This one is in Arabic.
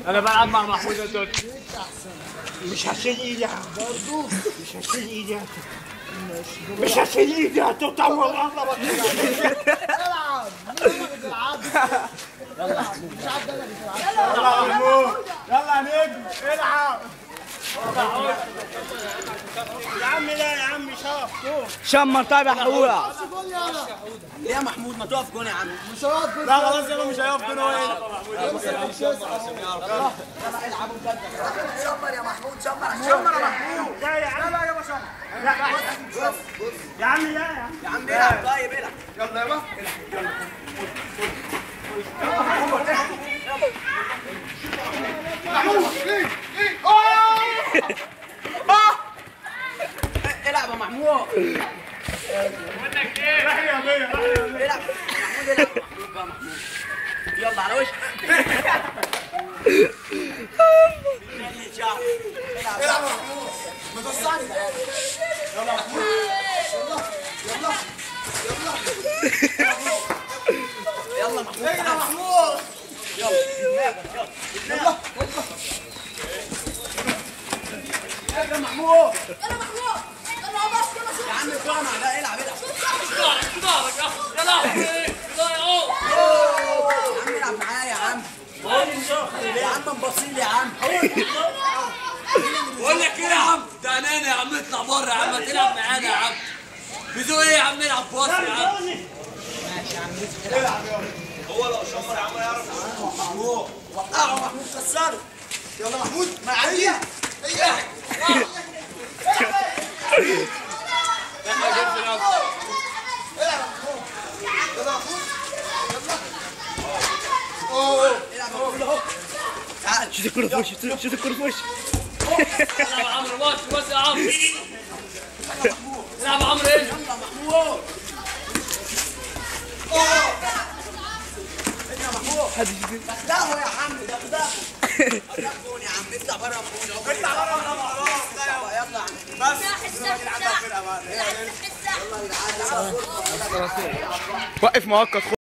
انا بلعب مع محمود الدول. مش هشيل ايدي برضه، مش هشيل ايدي، مش هشيل ايدي، هتقطع والله. العب يلا يا محمود، يلا يا نجم العب. يا عم لا يا عم شمر. طيب يا حوده. ليه يا محمود ما تقف جون يا عم؟ مش هيقف جون. لا خلاص يلا مش هيقف جون. هو ايه؟ يلا العبوا بجد. شمر يا محمود، شمر شمر يا محمود. لا يا عم، لا يا باشا. لا بص يا عم، لا يا عم العب. طيب العب. يلا يابا العب يا محمود. بقول لك ايه، راح يا بيه، راح يا بيه. العب محمود، العب محمود بقى محمود. يلا على وشك. العب يا محمود، ما تصعدش. يلا يا محمود، يلا يلا محمود. يلا محمود، يلا يلا يلا محمود. يلا محمود، يلا بس يلا. يا عم الجامع ده العب العب. يا لهوي يا عم العب معايا يا عم. يا عم انبصيلي يا عم. بقول لك ايه يا عم، ده اناني يا عم، اطلع بره يا عم، تلعب معانا يا عم. بيزو ايه يا عم، نلعب باص يا عم. ماشي يا عم. العب يلا. هو لو شمر يا عم يعرف. محمود وقعه محمود كسره. يلا محمود معايا. ايه شوت الكرة في وشي، شوت الكرة في وشي. العب يا عمرو، باص يا عمرو. العب يا عمرو ايه؟ يلا محمود. يا محمود. دغدغه يا عم، دغدغه. يا عم اطلع بره يا محمود. اطلع بره يلا. يلا يا عم. بس حسه نلعب فرقه بقى. حسه. يلا يا جدعان. وقف مؤقت.